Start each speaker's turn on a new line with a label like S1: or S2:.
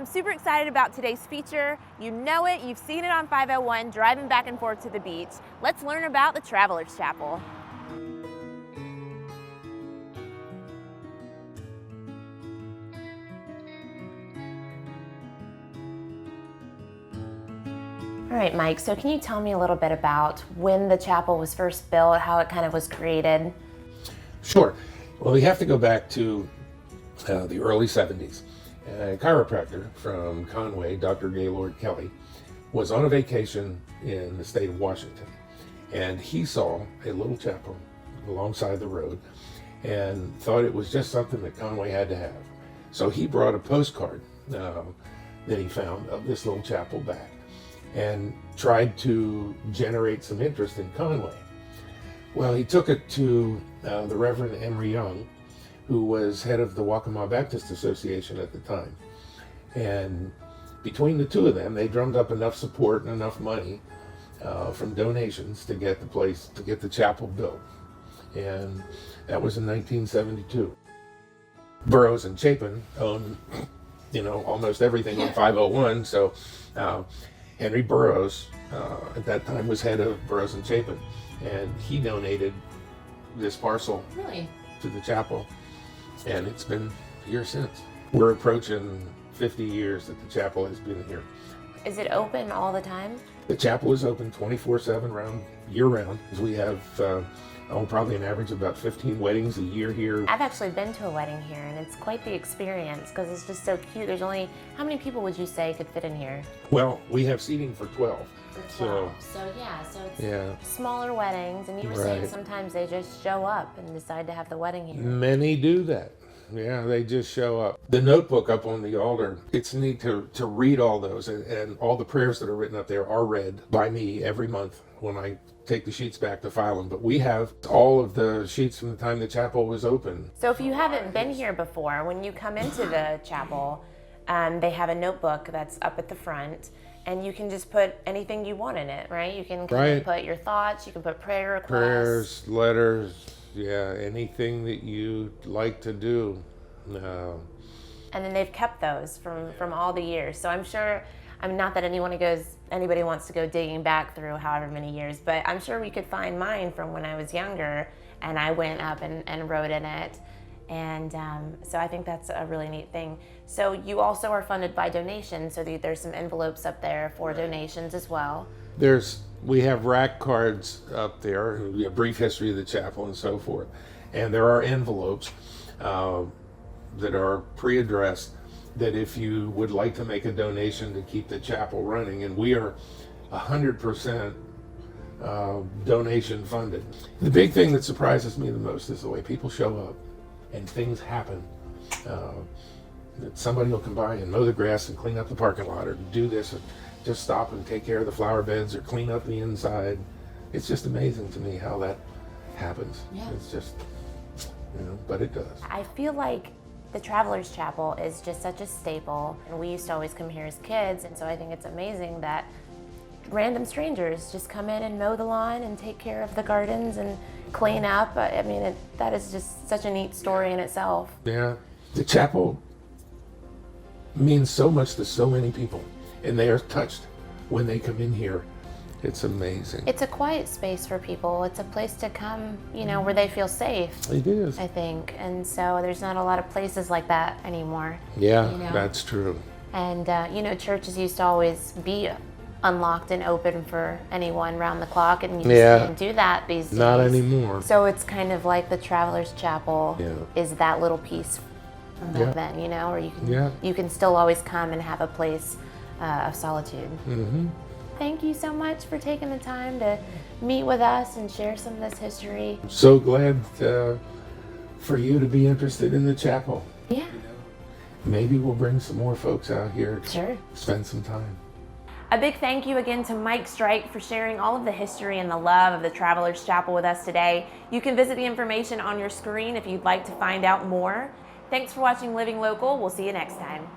S1: I'm super excited about today's feature. You know it, you've seen it on 501, driving back and forth to the beach. Let's learn about the Travelers Chapel. All right, Mike, so can you tell me a little bit about when the chapel was first built, how it kind of was created?
S2: Sure. Well, we have to go back to the early 70s. A chiropractor from Conway, Dr. Gaylord Kelly, was on a vacation in the state of Washington, and he saw a little chapel alongside the road and thought it was just something that Conway had to have. So he brought a postcard that he found of this little chapel back and tried to generate some interest in Conway. Well, he took it to the Reverend Emory Young, who was head of the Waccamaw Baptist Association at the time. And between the two of them, they drummed up enough support and enough money from donations to get the chapel built. And that was in 1972. Burroughs and Chapin owned, almost everything on 501. So Henry Burroughs at that time was head of Burroughs and Chapin, and he donated this parcel to the chapel. And it's been here since. We're approaching 50 years that the chapel has been here.
S1: Is it open all the time?
S2: The chapel is open 24/7 year round. We have probably an average of about 15 weddings a year here.
S1: I've actually been to a wedding here, and it's quite the experience because it's just so cute. There's only, how many people would you say could fit in here?
S2: Well, we have seating for 12.
S1: So it's smaller weddings, and you were saying sometimes they just show up and decide to have the wedding here.
S2: Many do that. Yeah, they just show up. The notebook up on the altar, it's neat to read all those, and all the prayers that are written up there are read by me every month when I take the sheets back to file them. But we have all of the sheets from the time the chapel was open.
S1: So if you haven't been here before, when you come into the chapel, they have a notebook that's up at the front, and you can just put anything you want in it, right? You can put your thoughts, you can put prayer requests.
S2: Prayers, letters, anything that you'd like to do.
S1: And then they've kept those from all the years. So I'm sure, not that anybody wants to go digging back through however many years, but I'm sure we could find mine from when I was younger and I went up and wrote in it. And so I think that's a really neat thing. So you also are funded by donations, so there's some envelopes up there for donations as well.
S2: We have rack cards up there, a brief history of the chapel and so forth. And there are envelopes that are pre-addressed that if you would like to make a donation to keep the chapel running, and we are 100% donation funded. The big thing that surprises me the most is the way people show up and things happen. That somebody will come by and mow the grass and clean up the parking lot, or do this, and just stop and take care of the flower beds or clean up the inside. It's just amazing to me how that happens. Yeah. It's just, but it does.
S1: I feel like the Travelers Chapel is just such a staple, and we used to always come here as kids, and so I think it's amazing that random strangers just come in and mow the lawn and take care of the gardens and clean up. That is just such a neat story in itself.
S2: Yeah, the chapel means so much to so many people, and they are touched when they come in here. It's amazing.
S1: It's a quiet space for people. It's a place to come, where they feel safe.
S2: It is.
S1: I think. And so there's not a lot of places like that anymore.
S2: Yeah, that's true.
S1: And, churches used to always be unlocked and open for anyone round the clock, and you just can't do that these days.
S2: Not anymore.
S1: So it's kind of like the Travelers Chapel is that little piece from back then, where you can still always come and have a place of solitude. Mm-hmm. Thank you so much for taking the time to meet with us and share some of this history.
S2: I'm so glad for you to be interested in the chapel.
S1: Yeah.
S2: Maybe we'll bring some more folks out here to
S1: Sure.
S2: spend some time.
S1: A big thank you again to Mike Strike for sharing all of the history and the love of the Travelers Chapel with us today. You can visit the information on your screen if you'd like to find out more. Thanks for watching Living Local. We'll see you next time.